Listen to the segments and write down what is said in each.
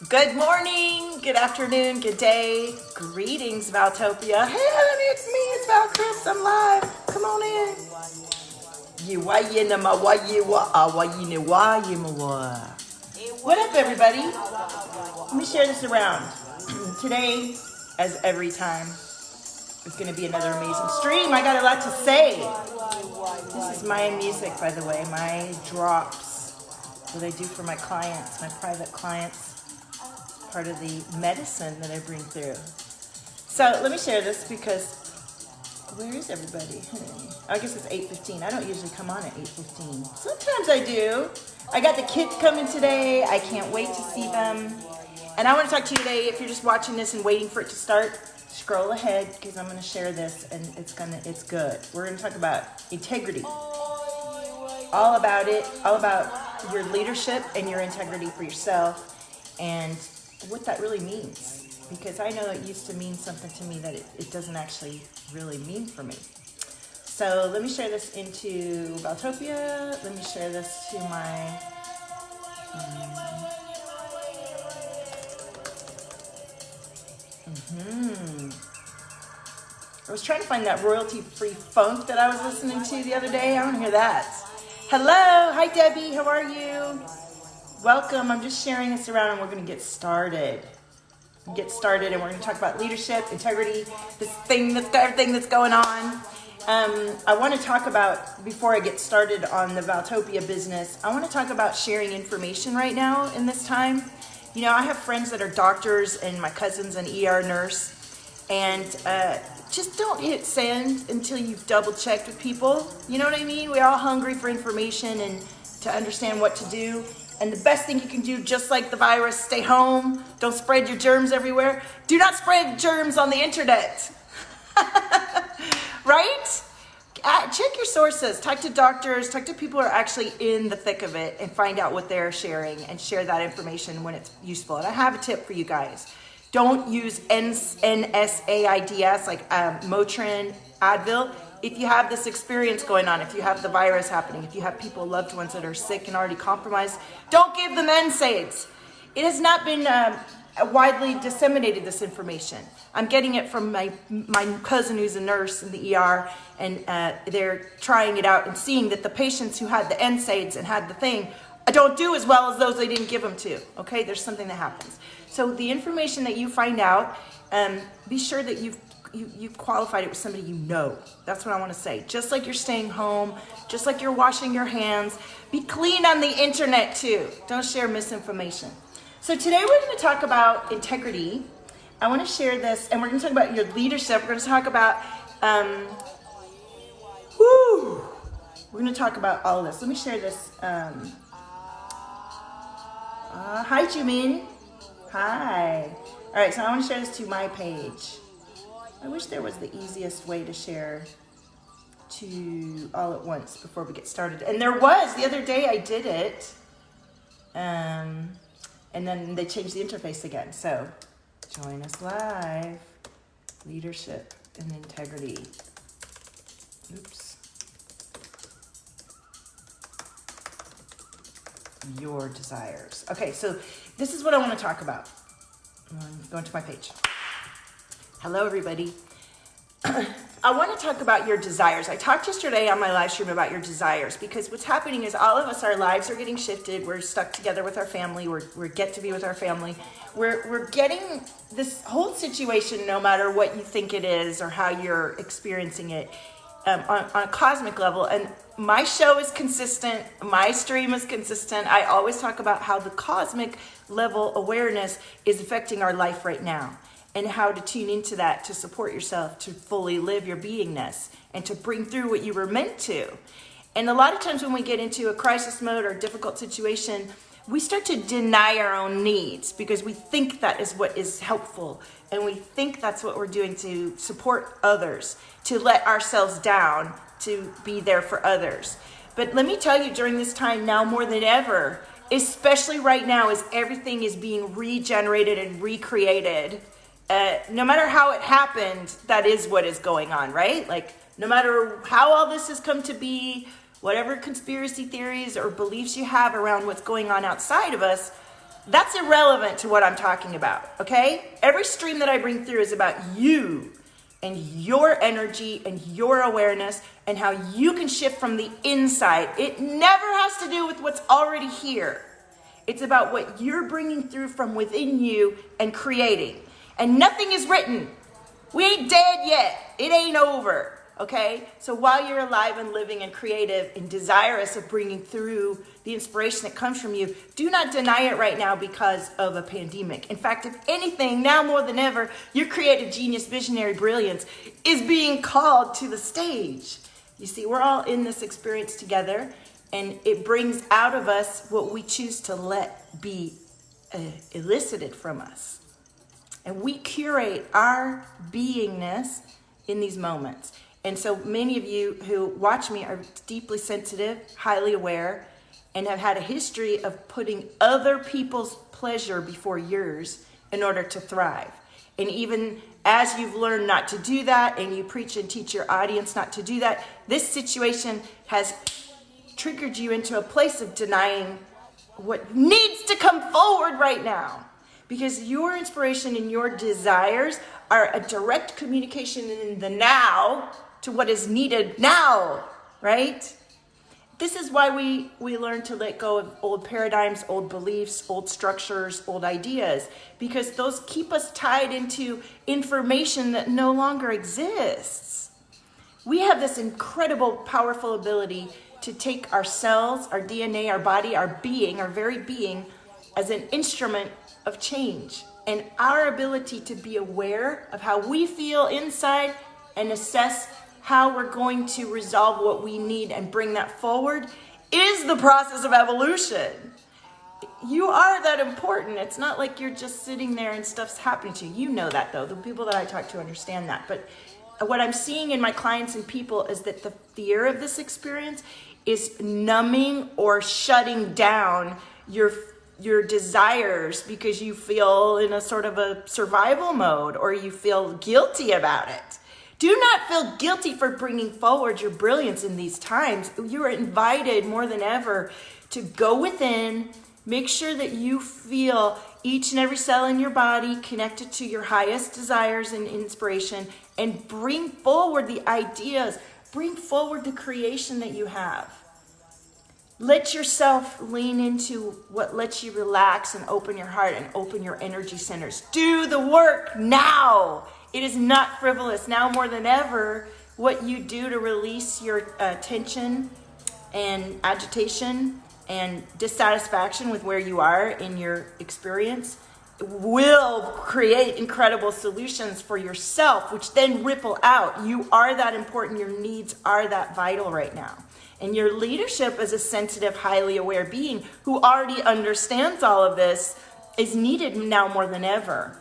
Good morning, good afternoon, good day. Greetings, Valtopia. Hey, honey, it's me. It's Val Chris. I'm live. Come on in. What up, everybody? Let me share this around. Today, as every time, is going to be another amazing stream. I got a lot to say. This is my music, by the way, my drops that I do for my clients, my private clients. Part of the medicine that I bring through. So let me share this because where is everybody? I guess it's 8:15. I don't usually come on at 8:15. Sometimes I do. I got the kids coming today. I can't wait to see them. And I want to talk to you today. If you're just watching this and waiting for it to start, scroll ahead because I'm going to share this and it's good. We're going to talk about integrity. All about it. All about your leadership and your integrity for yourself and what that really means, because I know it used to mean something to me that it doesn't actually really mean for me. So let me share this into Valtopia. Let me share this to my I was trying to find that royalty-free funk that I was listening to the other day. I want to hear that. Hello, hi Debbie, how are you? Welcome. I'm just sharing this around and we're going to get started. And we're going to talk about leadership, integrity, everything that's going on. I want to talk about, before I get started on the Valtopia business, I want to talk about sharing information right now in this time. You know, I have friends that are doctors and my cousin's an ER nurse. And just don't hit send until you've double checked with people. You know what I mean? We're all hungry for information and to understand what to do. And the best thing you can do, just like the virus, stay home. Don't spread your germs everywhere. Do not spread germs on the internet. Right? Check your sources. Talk to doctors. Talk to people who are actually in the thick of it and find out what they're sharing and share that information when it's useful. And I have a tip for you guys. Don't use NSAIDs like Motrin, Advil. If you have this experience going on, if you have the virus happening, if you have people, loved ones that are sick and already compromised, don't give them NSAIDs. It has not been widely disseminated, this information. I'm getting it from my cousin who's a nurse in the ER, and they're trying it out and seeing that the patients who had the NSAIDs and had the thing don't do as well as those they didn't give them to. Okay, there's something that happens. So the information that you find out, be sure that you've qualified it with somebody you know. That's what I want to say. Just like you're staying home, just like you're washing your hands, be clean on the internet too. Don't share misinformation. So today we're going to talk about integrity. I want to share this, and we're going to talk about your leadership. We're going to talk about, we're going to talk about all of this. Let me share this. Hi, Jumin. Hi. All right, so I want to share this to my page. I wish there was the easiest way to share to all at once before we get started. And there was. The other day I did it. And then they changed the interface again. So join us live. Leadership and integrity. Oops. Your desires. Okay, so this is what I want to talk about. I'm going to my page. Hello, everybody. I want to talk about your desires. I talked yesterday on my live stream about your desires because what's happening is all of us, our lives are getting shifted. We're stuck together with our family. We're get to be with our family. We're getting this whole situation, no matter what you think it is or how you're experiencing it, on a cosmic level. And my show is consistent. My stream is consistent. I always talk about how the cosmic level awareness is affecting our life right now, and how to tune into that to support yourself, to fully live your beingness, and to bring through what you were meant to. And a lot of times when we get into a crisis mode or a difficult situation, we start to deny our own needs because we think that is what is helpful. And we think that's what we're doing to support others, to let ourselves down, to be there for others. But let me tell you, during this time now more than ever, especially right now as everything is being regenerated and recreated, no matter how it happened, that is what is going on, right? Like, no matter how all this has come to be, whatever conspiracy theories or beliefs you have around what's going on outside of us, That's irrelevant to what I'm talking about, okay? Every stream that I bring through is about you and your energy and your awareness and how you can shift from the inside. It never has to do with what's already here. It's about what you're bringing through from within you and creating. And nothing is written. We ain't dead yet. It ain't over. Okay? So while you're alive and living and creative and desirous of bringing through the inspiration that comes from you, do not deny it right now because of a pandemic. In fact, if anything, now more than ever, your creative genius, visionary brilliance is being called to the stage. You see, we're all in this experience together, and it brings out of us what we choose to let be elicited from us. And we curate our beingness in these moments. And so many of you who watch me are deeply sensitive, highly aware, and have had a history of putting other people's pleasure before yours in order to thrive. And even as you've learned not to do that, and you preach and teach your audience not to do that, this situation has triggered you into a place of denying what needs to come forward right now. Because your inspiration and your desires are a direct communication in the now to what is needed now, right? This is why we learn to let go of old paradigms, old beliefs, old structures, old ideas, because those keep us tied into information that no longer exists. We have this incredible, powerful ability to take our cells, our DNA, our body, our being, our very being, as an instrument of change. And our ability to be aware of how we feel inside and assess how we're going to resolve what we need and bring that forward is the process of evolution. You are that important. It's not like you're just sitting there and stuff's happening to you. You know that, though. The people that I talk to understand that. But what I'm seeing in my clients and people is that the fear of this experience is numbing or shutting down your desires because you feel in a sort of a survival mode, or you feel guilty about it. Do not feel guilty for bringing forward your brilliance in these times. You are invited more than ever to go within, make sure that you feel each and every cell in your body connected to your highest desires and inspiration, and bring forward the ideas, bring forward the creation that you have. Let yourself lean into what lets you relax and open your heart and open your energy centers. Do the work now. It is not frivolous. Now more than ever, what you do to release your tension and agitation and dissatisfaction with where you are in your experience will create incredible solutions for yourself, which then ripple out. You are that important. Your needs are that vital right now. And your leadership as a sensitive, highly aware being who already understands all of this is needed now more than ever.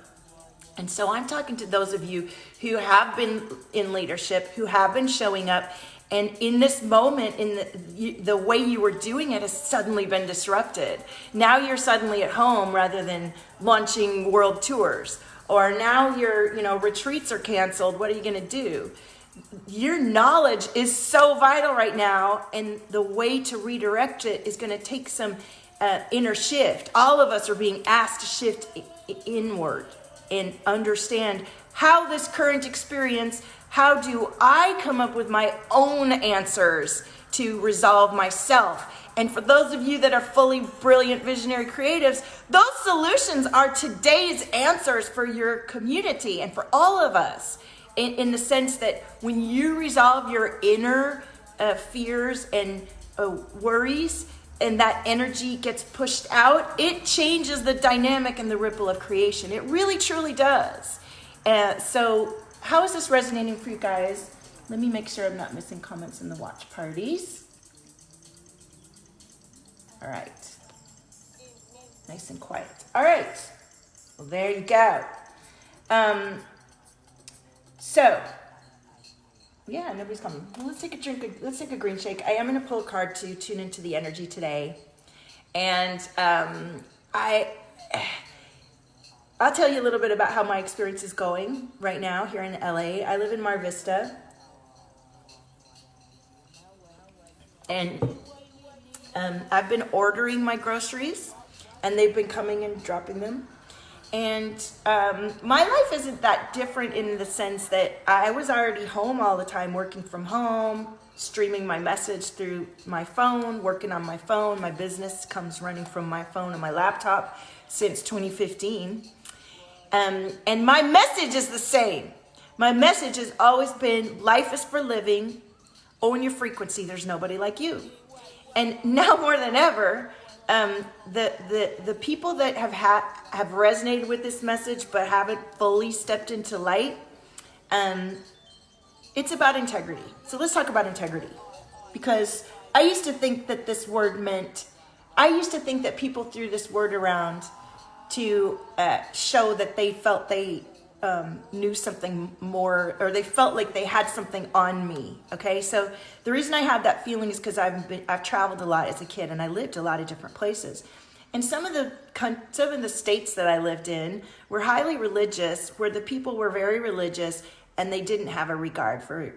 And so I'm talking to those of you who have been in leadership, who have been showing up, and in this moment, in the way you were doing it has suddenly been disrupted. Now you're suddenly at home rather than launching world tours. Or now your retreats are canceled. What are you going to do? Your knowledge is so vital right now, and the way to redirect it is going to take some inner shift. All of us are being asked to shift inward and understand how this current experience, how do I come up with my own answers to resolve myself? And for those of you that are fully brilliant visionary creatives, those solutions are today's answers for your community and for all of us. In the sense that when you resolve your inner fears and worries, and that energy gets pushed out, it changes the dynamic and the ripple of creation. It really, truly does. So how is this resonating for you guys? Let me make sure I'm not missing comments in the watch parties. All right. Nice and quiet. All right. Well, there you go. So, yeah, nobody's coming. Well, let's take a drink. Let's take a green shake. I am going to pull a card to tune into the energy today. And I'll tell you a little bit about how my experience is going right now here in LA. I live in Mar Vista. And I've been ordering my groceries and they've been coming and dropping them. And my life isn't that different in the sense that I was already home all the time, working from home, streaming my message through my phone, working on my phone. My business comes running from my phone and my laptop since 2015. And my message is the same. My message has always been, life is for living, own your frequency, there's nobody like you. And now more than ever, the people that have resonated with this message but haven't fully stepped into light, it's about integrity. So let's talk about integrity. Because I used to think that this word meant, I used to think that people threw this word around to show that they felt they knew something more, or they felt like they had something on me. Okay, so the reason I have that feeling is because I've traveled a lot as a kid, and I lived a lot of different places. And some of the states that I lived in were highly religious, where the people were very religious, and they didn't have a regard for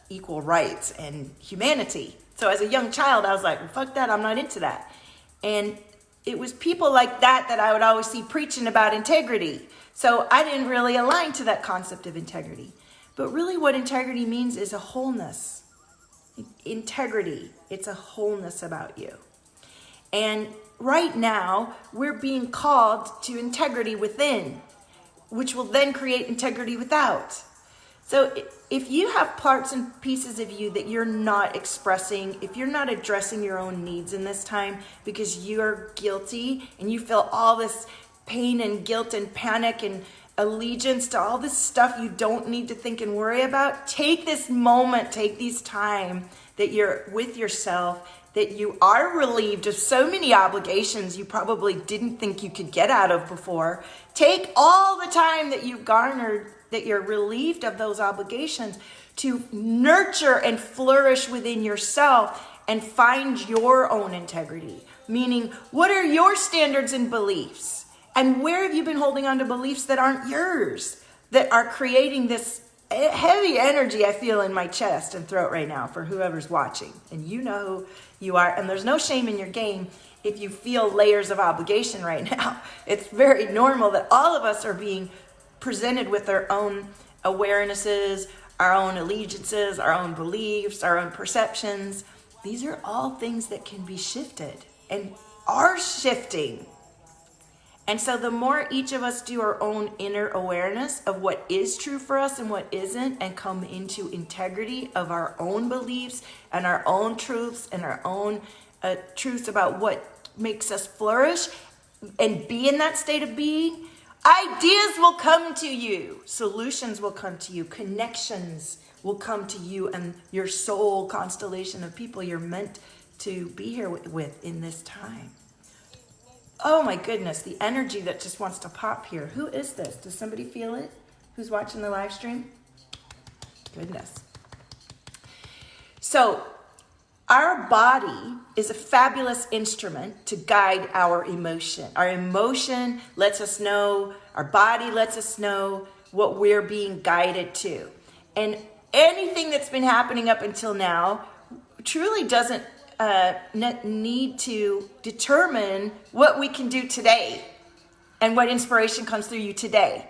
equal rights and humanity. So as a young child, I was like, well, fuck that, I'm not into that. And it was people like that I would always see preaching about integrity. So I didn't really align to that concept of integrity. But really what integrity means is a wholeness. Integrity, it's a wholeness about you. And right now, we're being called to integrity within, which will then create integrity without. So if you have parts and pieces of you that you're not expressing, if you're not addressing your own needs in this time because you're guilty and you feel all this pain and guilt and panic and allegiance to all this stuff you don't need to think and worry about, take this moment, take this time that you're with yourself, that you are relieved of so many obligations you probably didn't think you could get out of before. Take all the time that you've garnered, that you're relieved of those obligations, to nurture and flourish within yourself and find your own integrity. Meaning, what are your standards and beliefs? And where have you been holding on to beliefs that aren't yours, that are creating this heavy energy I feel in my chest and throat right now for whoever's watching? And you know who you are, and there's no shame in your game if you feel layers of obligation right now. It's very normal that all of us are being presented with our own awarenesses, our own allegiances, our own beliefs, our own perceptions. These are all things that can be shifted and are shifting. And so the more each of us do our own inner awareness of what is true for us and what isn't, and come into integrity of our own beliefs and our own truths and our own truths about what makes us flourish and be in that state of being, ideas will come to you, solutions will come to you, connections will come to you, and your soul constellation of people you're meant to be here with in this time. Oh my goodness, the energy that just wants to pop here. Who is this? Does somebody feel it? Who's watching the live stream? Goodness. So, our body is a fabulous instrument to guide our emotion. Our emotion lets us know, our body lets us know what we're being guided to. And anything that's been happening up until now truly doesn't need to determine what we can do today and what inspiration comes through you today,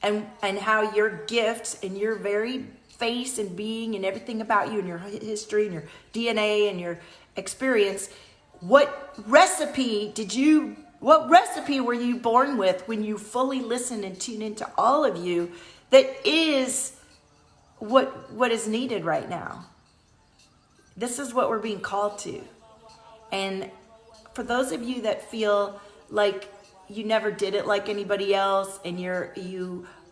and how your gifts and your very face and being and everything about you and your history and your DNA and your experience, what recipe were you born with when you fully listen and tune into all of you that is what is needed right now. This is what we're being called to. And for those of you that feel like you never did it like anybody else, and your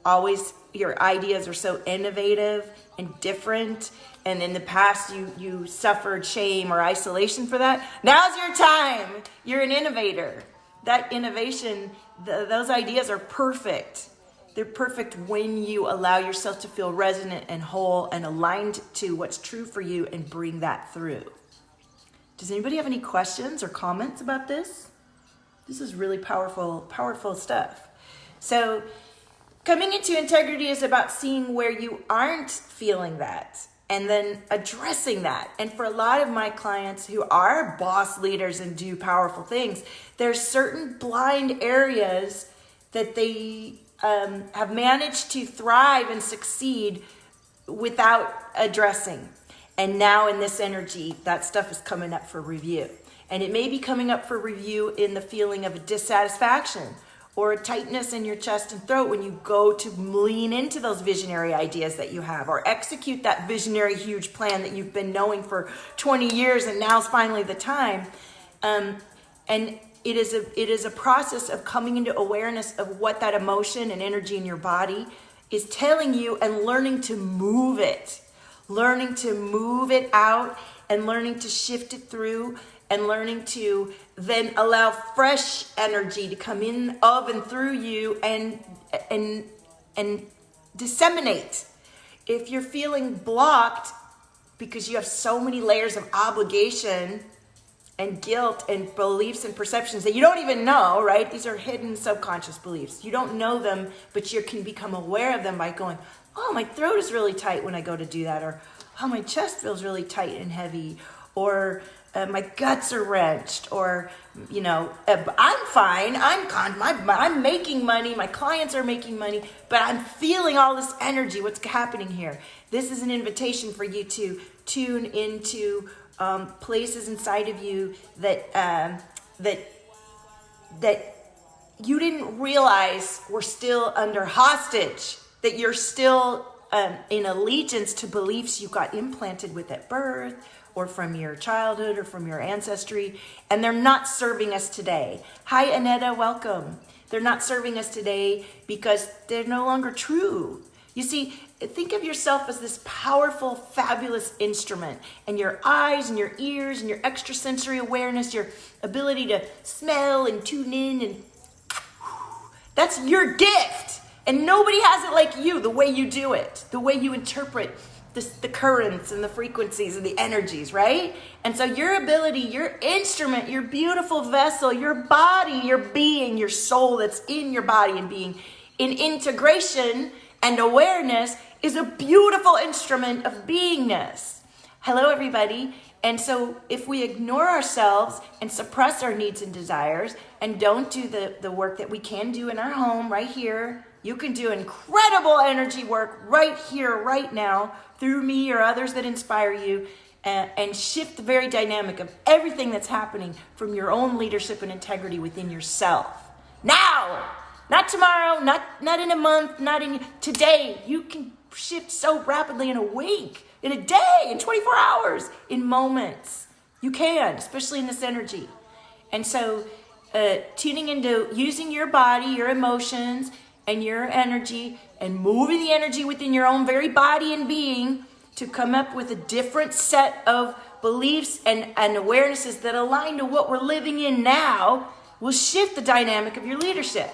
ideas are so innovative and different, and in the past you suffered shame or isolation for that, now's your time. You're an innovator. That innovation, those ideas are perfect. They're perfect when you allow yourself to feel resonant and whole and aligned to what's true for you and bring that through. Does anybody have any questions or comments about this? This is really powerful, powerful stuff. So coming into integrity is about seeing where you aren't feeling that and then addressing that. And for a lot of my clients who are boss leaders and do powerful things, there's certain blind areas that they have managed to thrive and succeed without addressing. And now in this energy, that stuff is coming up for review. And it may be coming up for review in the feeling of a dissatisfaction or a tightness in your chest and throat when you go to lean into those visionary ideas that you have, or execute that visionary huge plan that you've been knowing for 20 years and now's finally the time. And it is a process of coming into awareness of what that emotion and energy in your body is telling you, and learning to move it out, and learning to shift it through, and learning to then allow fresh energy to come in of and through you and disseminate. If you're feeling blocked because you have so many layers of obligation and guilt and beliefs and perceptions that you don't even know, right? These are hidden subconscious beliefs. You don't know them, but you can become aware of them by going, oh, my throat is really tight when I go to do that, or oh, my chest feels really tight and heavy, or my guts are wrenched, or, I'm fine, I'm making money, my clients are making money, but I'm feeling all this energy. What's happening here? This is an invitation for you to tune into places inside of you that you didn't realize were still under hostage, that you're still in allegiance to beliefs you got implanted with at birth, or from your childhood, or from your ancestry, and they're not serving us today. Hi, Aneta, welcome. They're not serving us today because they're no longer true. You see, think of yourself as this powerful, fabulous instrument, and your eyes and your ears and your extrasensory awareness, your ability to smell and tune in, and that's your gift. And nobody has it like you, the way you do it, the way you interpret the currents and the frequencies and the energies, right? And so your ability, your instrument, your beautiful vessel, your body, your being, your soul that's in your body and being in integration and awareness is a beautiful instrument of beingness. Hello, everybody. And so if we ignore ourselves and suppress our needs and desires and don't do the work that we can do in our home right here, you can do incredible energy work right here, right now, through me or others that inspire you, and shift the very dynamic of everything that's happening from your own leadership and integrity within yourself. Now, not tomorrow, not in a month, not in today. You can shift so rapidly in a week, in a day, in 24 hours, in moments. You can, especially in this energy. And so tuning into using your body, your emotions, and your energy, and moving the energy within your own very body and being to come up with a different set of beliefs and awarenesses that align to what we're living in now will shift the dynamic of your leadership.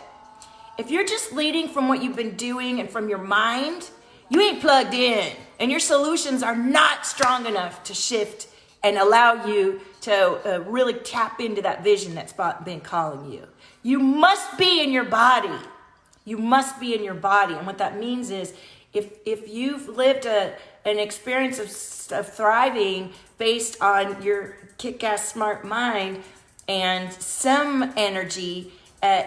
If you're just leading from what you've been doing and from your mind, you ain't plugged in, and your solutions are not strong enough to shift and allow you to really tap into that vision that's been calling you. You must be in your body. You must be in your body. And what that means is if you've lived an experience of thriving based on your kick-ass smart mind and some energy,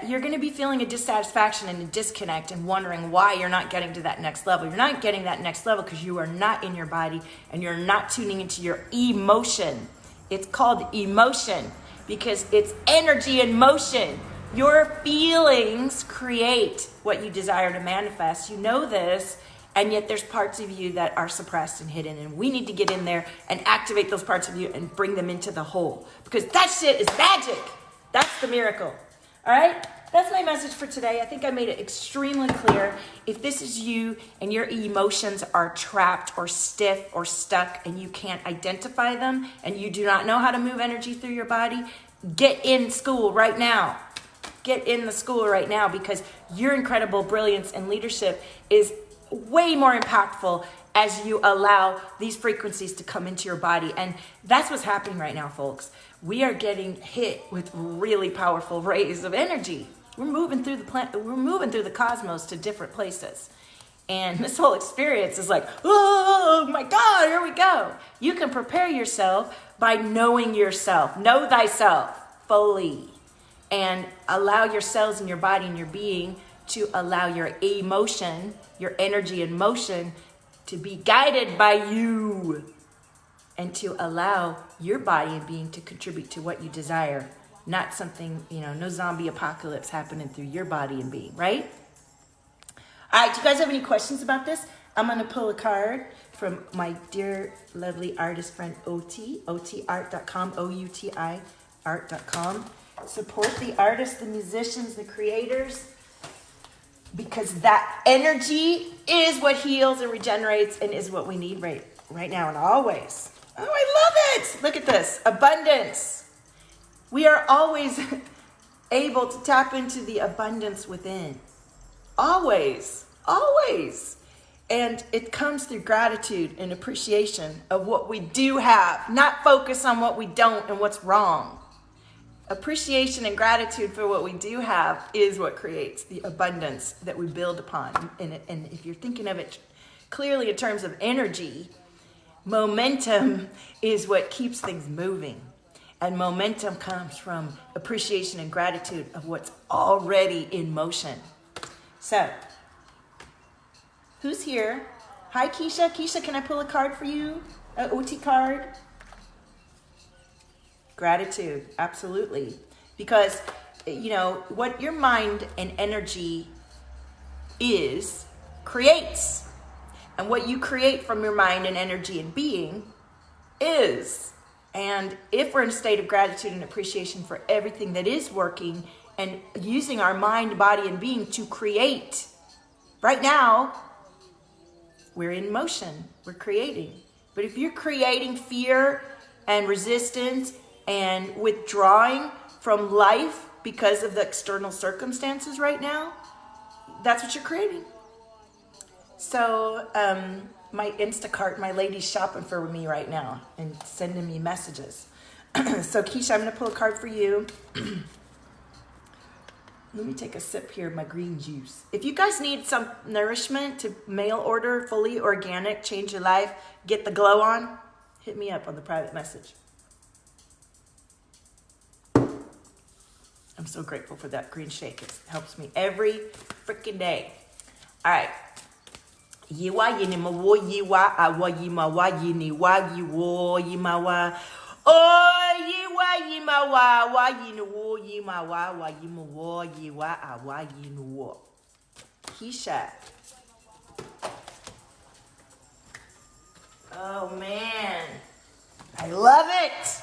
you're going to be feeling a dissatisfaction and a disconnect and wondering why you're not getting to that next level. You're not getting that next level because you are not in your body and you're not tuning into your emotion. It's called emotion because it's energy in motion. Your feelings create what you desire to manifest. You know this, and yet there's parts of you that are suppressed and hidden, and we need to get in there and activate those parts of you and bring them into the whole, because that shit is magic. That's the miracle. All right? That's my message for today. I think I made it extremely clear. If this is you and your emotions are trapped or stiff or stuck and you can't identify them and you do not know how to move energy through your body, get in school right now. Get in the school right now, because your incredible brilliance and leadership is way more impactful as you allow these frequencies to come into your body. And that's what's happening right now, folks. We are getting hit with really powerful rays of energy. We're moving through the planet. We're moving through the cosmos to different places. And this whole experience is like, oh my God, here we go. You can prepare yourself by knowing yourself. Know thyself fully. And allow your cells in your body and your being to allow your emotion, your energy and motion to be guided by you. And to allow your body and being to contribute to what you desire. Not something, no zombie apocalypse happening through your body and being, right? All right, do you guys have any questions about this? I'm going to pull a card from my dear, lovely artist friend, otart.com, O-U-T-I art.com. Support the artists, the musicians, the creators, because that energy is what heals and regenerates and is what we need right now and always. Oh, I love it. Look at this. Abundance. We are always able to tap into the abundance within. Always. Always. And it comes through gratitude and appreciation of what we do have, not focus on what we don't and what's wrong. Appreciation and gratitude for what we do have is what creates the abundance that we build upon. And if you're thinking of it clearly in terms of energy, momentum is what keeps things moving. And momentum comes from appreciation and gratitude of what's already in motion. So, who's here? Hi, Keisha. Keisha, can I pull a card for you? An OT card? Gratitude, absolutely. Because, what your mind and energy is, creates. And what you create from your mind and energy and being is. And if we're in a state of gratitude and appreciation for everything that is working and using our mind, body, and being to create, right now, we're in motion. We're creating. But if you're creating fear and resistance and withdrawing from life because of the external circumstances right now, that's what you're creating. So my Instacart, my lady's shopping for me right now and sending me messages. So Keisha, I'm going to pull a card for you. Let me take a sip here of my green juice. If you guys need some nourishment to mail order, fully organic, change your life, get the glow on, hit me up on the private message. I'm so grateful for that green shake. It helps me every freaking day. All right. Yiwa yini mawo yiwa awa yimawa yini wa yiwo yimawa. Oh yiwa yimawa wa yinuwo yimawa wa yimawo yiwa awa yinuwo. Keisha. Oh man. I love it.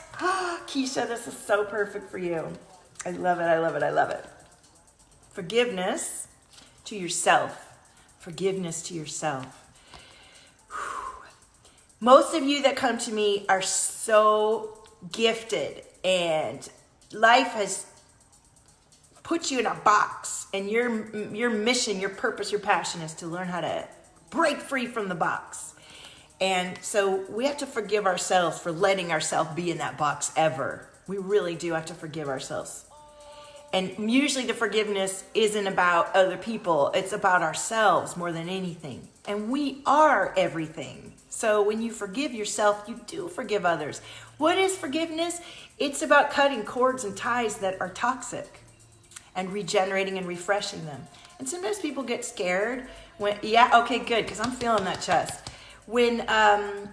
Keisha, this is so perfect for you. I love it, I love it, I love it. Forgiveness to yourself. Forgiveness to yourself. Most of you that come to me are so gifted and life has put you in a box, and your mission, your purpose, your passion is to learn how to break free from the box. And so we have to forgive ourselves for letting ourselves be in that box ever. We really do have to forgive ourselves. And usually the forgiveness isn't about other people. It's about ourselves more than anything. And we are everything. So when you forgive yourself, you do forgive others. What is forgiveness? It's about cutting cords and ties that are toxic and regenerating and refreshing them. And sometimes people get scared when, yeah, okay, good, because I'm feeling that chest. Sometimes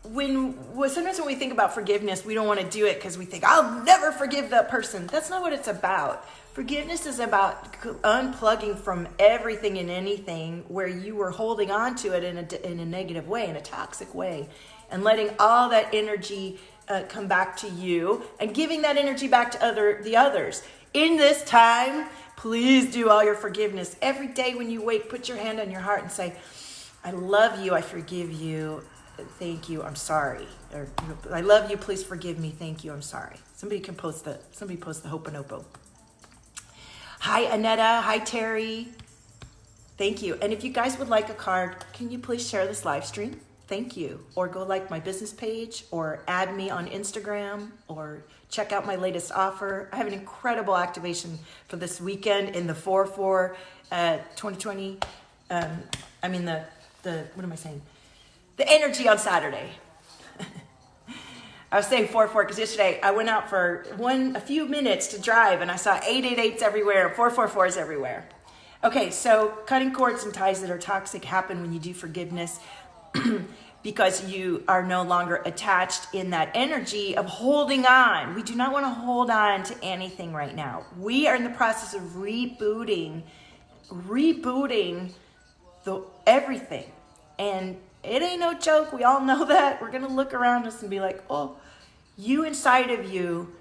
when we think about forgiveness, we don't want to do it because we think, I'll never forgive that person. That's not what it's about. Forgiveness is about unplugging from everything and anything where you were holding on to it in a negative way, in a toxic way, and letting all that energy come back to you and giving that energy back to the others. In this time, please do all your forgiveness. Every day when you wake, put your hand on your heart and say, I love you, I forgive you. Thank you, I'm sorry. Or I love you, please forgive me. Thank you, I'm sorry. Somebody post the Ho'oponopono. Hi, Annetta. Hi, Terry. Thank you. And if you guys would like a card, can you please share this live stream? Thank you. Or go like my business page, or add me on Instagram, or check out my latest offer. I have an incredible activation for this weekend in the 4/4 2020 what am I saying? The energy on Saturday. I was saying 4-4 because yesterday I went out for a few minutes to drive and I saw 888s everywhere, 444s everywhere. Okay, so cutting cords and ties that are toxic happen when you do forgiveness because you are no longer attached in that energy of holding on. We do not want to hold on to anything right now. We are in the process of rebooting everything. And it ain't no joke. We all know that. We're going to look around us and be like, oh, you inside of you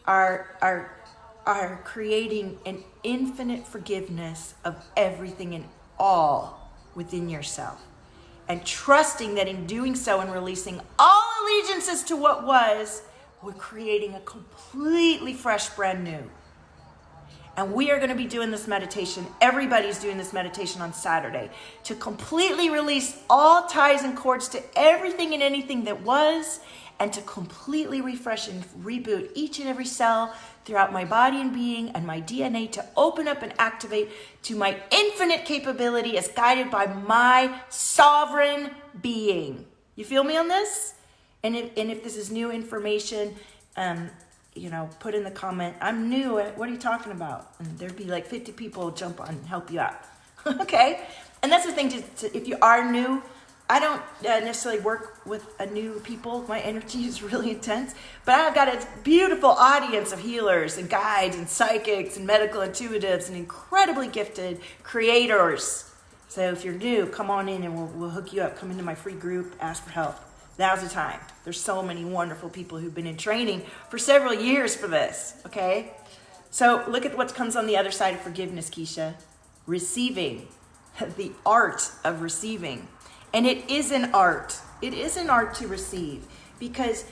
are creating an infinite forgiveness of everything and all within yourself. And trusting that in doing so and releasing all allegiances to what was, we're creating a completely fresh, brand new. And we are going to be doing this meditation. Everybody's doing this meditation on Saturday to completely release all ties and cords to everything and anything that was, and to completely refresh and reboot each and every cell throughout my body and being and my DNA to open up and activate to my infinite capability as guided by my sovereign being. You feel me on this? And if this is new information, put in the comment, I'm new, what are you talking about? And there'd be like 50 people jump on and help you out. Okay? And that's the thing, if you are new, I don't necessarily work with new people. My energy is really intense. But I've got a beautiful audience of healers and guides and psychics and medical intuitives and incredibly gifted creators. So if you're new, come on in and we'll hook you up. Come into my free group, ask for help. Now's the time. There's so many wonderful people who've been in training for several years for this, okay? So look at what comes on the other side of forgiveness, Keisha. Receiving, the art of receiving. And it is an art. It is an art to receive because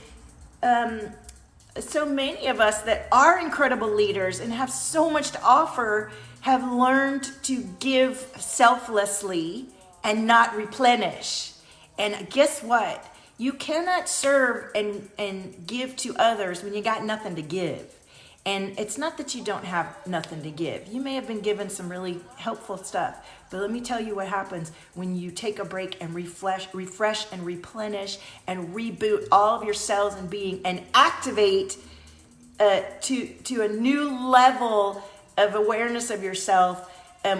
so many of us that are incredible leaders and have so much to offer have learned to give selflessly and not replenish. And guess what? You cannot serve and give to others when you got nothing to give. And it's not that you don't have nothing to give. You may have been given some really helpful stuff. But let me tell you what happens when you take a break and refresh and replenish and reboot all of your cells and being and activate to a new level of awareness of yourself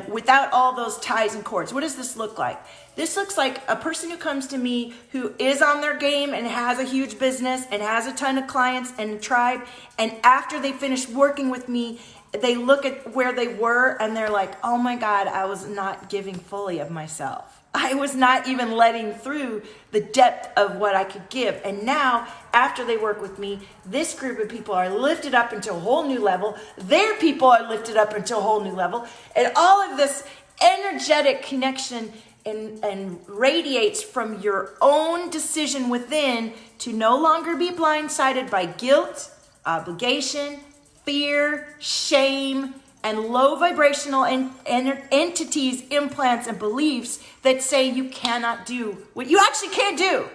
without all those ties and cords. What does this look like? This looks like a person who comes to me who is on their game and has a huge business and has a ton of clients and a tribe. And after they finish working with me, they look at where they were and they're like, oh my God, I was not giving fully of myself. I was not even letting through the depth of what I could give. And now, after they work with me, this group of people are lifted up into a whole new level. Their people are lifted up into a whole new level. And all of this energetic connection and radiates from your own decision within to no longer be blindsided by guilt, obligation, fear, shame, and low vibrational entities, implants, and beliefs that say you cannot do what you actually can't do.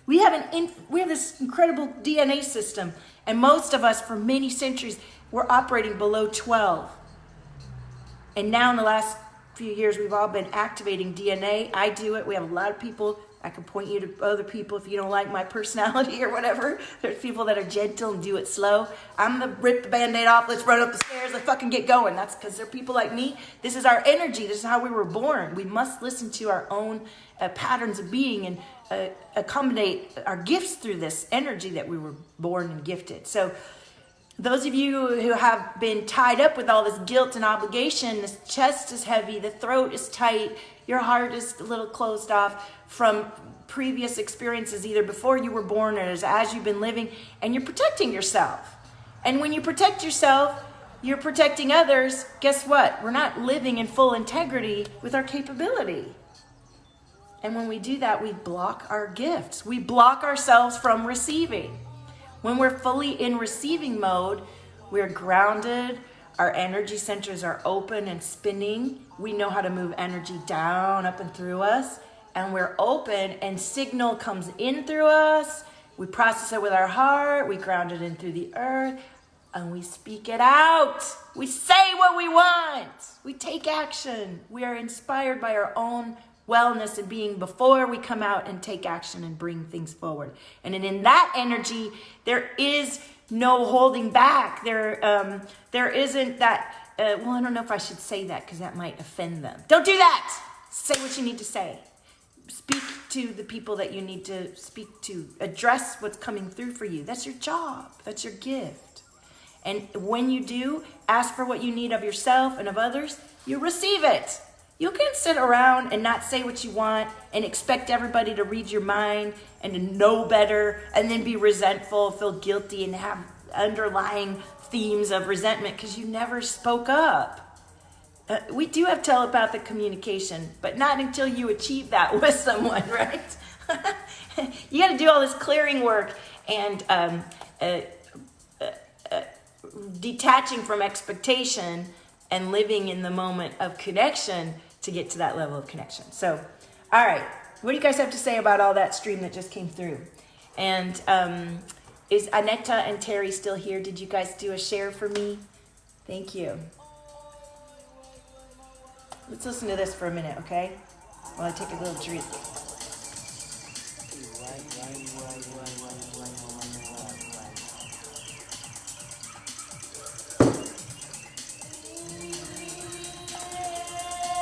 We have this incredible DNA system, and most of us for many centuries were operating below 12. And now in the last few years, we've all been activating DNA. I do it. We have a lot of people. I can point you to other people if you don't like my personality or whatever. There's people that are gentle and do it slow. I'm the rip the Band-Aid off. Let's run up the stairs. Let's fucking get going. That's because they're people like me. This is our energy. This is how we were born. We must listen to our own patterns of being and accommodate our gifts through this energy that we were born and gifted. So those of you who have been tied up with all this guilt and obligation, this chest is heavy, the throat is tight, your heart is a little closed off from previous experiences, either before you were born or as you've been living, and you're protecting yourself. And when you protect yourself, you're protecting others. Guess what? We're not living in full integrity with our capability. And when we do that, we block our gifts. We block ourselves from receiving. When we're fully in receiving mode, we're grounded, our energy centers are open and spinning. We know how to move energy down, up, and through us. And we're open and signal comes in through us. We process it with our heart. We ground it in through the earth. and we speak it out. We say what we want. We take action. We are inspired by our own wellness and being before we come out and take action and bring things forward. And in that energy, there is no holding back. There isn't that, well, I don't know if I should say that because that might offend them. Don't do that. Say what you need to say. Speak to the people that you need to speak to. Address what's coming through for you. That's your job. That's your gift. And when you do, ask for what you need of yourself and of others, you receive it. You can sit around and not say what you want and expect everybody to read your mind and to know better and then be resentful, feel guilty, and have underlying themes of resentment because you never spoke up. We do have telepathic communication, but not until you achieve that with someone, right? You got to do all this clearing work and detaching from expectation and living in the moment of connection to get to that level of connection. So, all right, what do you guys have to say about all that stream that just came through? And is Aneta and Terry still here? Did you guys do a share for me? Thank you. Let's listen to this for a minute, okay? While I take a little drink.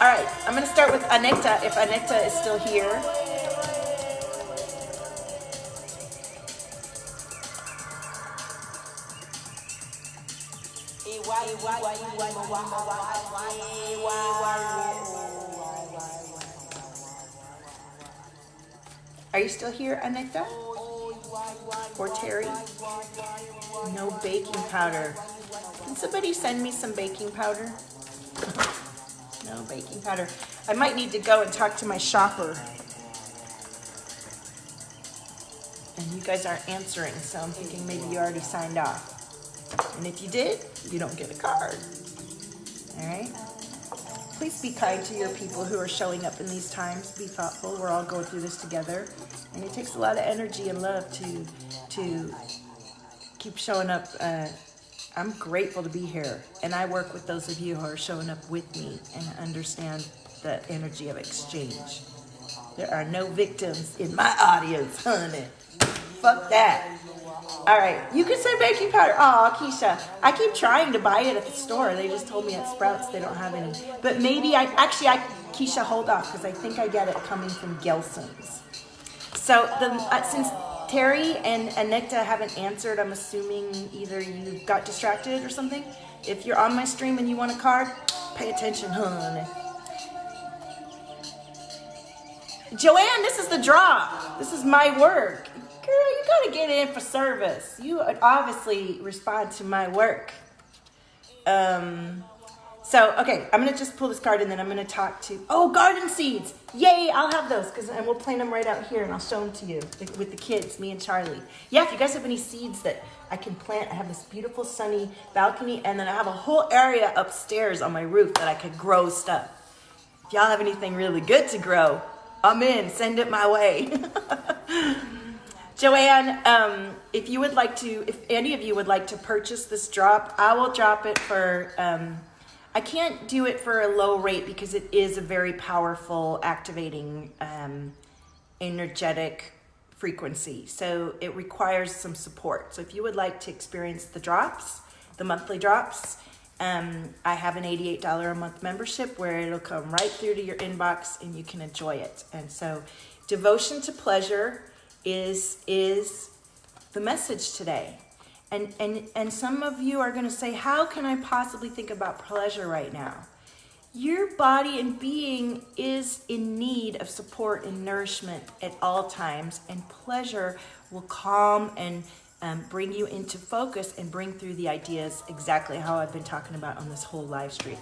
All right, I'm going to start with Aneta, if Aneta is still here. Are you still here, Aneta? Or Terry? No baking powder. Can somebody send me some baking powder? No baking powder. I might need to go and talk to my shopper. And you guys aren't answering, so I'm thinking maybe you already signed off. And if you did, you don't get a card. All right? Please be kind to your people who are showing up in these times. Be thoughtful. We're all going through this together. And it takes a lot of energy and love to keep showing up. I'm grateful to be here. And I work with those of you who are showing up with me and understand the energy of exchange. There are no victims in my audience, honey. Fuck that. All right, you can say baking powder. Oh, Keisha, I keep trying to buy it at the store. They just told me at Sprouts they don't have any. But maybe Keisha, hold off, because I think I get it coming from Gelson's. So since Terry and Aneta haven't answered, I'm assuming either you got distracted or something. If you're on my stream and you want a card, pay attention, honey. Joanne, this is the draw. This is my work. Girl, you gotta get in for service. You obviously respond to my work. Okay, I'm gonna just pull this card and then I'm gonna talk to, garden seeds. Yay, I'll have those and we'll plant them right out here and I'll show them to you with the kids, me and Charlie. Yeah, if you guys have any seeds that I can plant, I have this beautiful sunny balcony and then I have a whole area upstairs on my roof that I could grow stuff. If y'all have anything really good to grow, I'm in, send it my way. Joanne, if any of you would like to purchase this drop, I will drop it for, I can't do it for a low rate because it is a very powerful, activating, energetic frequency. So it requires some support. So if you would like to experience the drops, the monthly drops, I have an $88 a month membership where it'll come right through to your inbox and you can enjoy it. And so devotion to pleasure is the message today. And some of you are going to say, how can I possibly think about pleasure right now? Your body and being is in need of support and nourishment at all times, and pleasure will calm and bring you into focus and bring through the ideas exactly how I've been talking about on this whole live stream.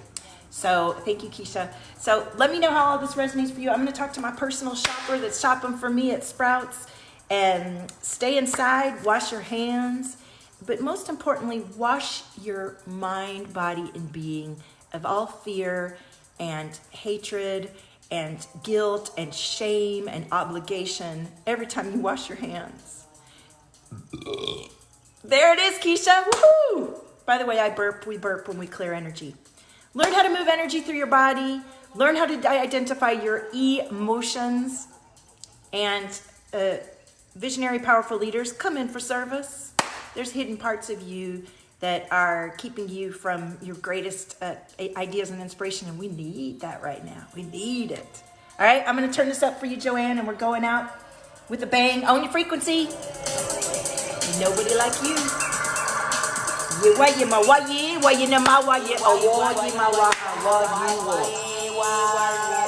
So thank you, Keisha. So let me know how all this resonates for you. I'm going to talk to my personal shopper that's shopping for me at Sprouts. And stay inside, wash your hands, but most importantly, wash your mind, body, and being of all fear and hatred and guilt and shame and obligation every time you wash your hands. There it is, Keisha. Woohoo! By the way, we burp when we clear energy. Learn how to move energy through your body. Learn how to identify your emotions. And visionary, powerful leaders, come in for service. There's hidden parts of you that are keeping you from your greatest ideas and inspiration, and we need that right now. We need it. All right, I'm going to turn this up for you, Joanne, and we're going out with a bang. Own your frequency. Nobody like you. You why you my why you know my why you oh why you my why you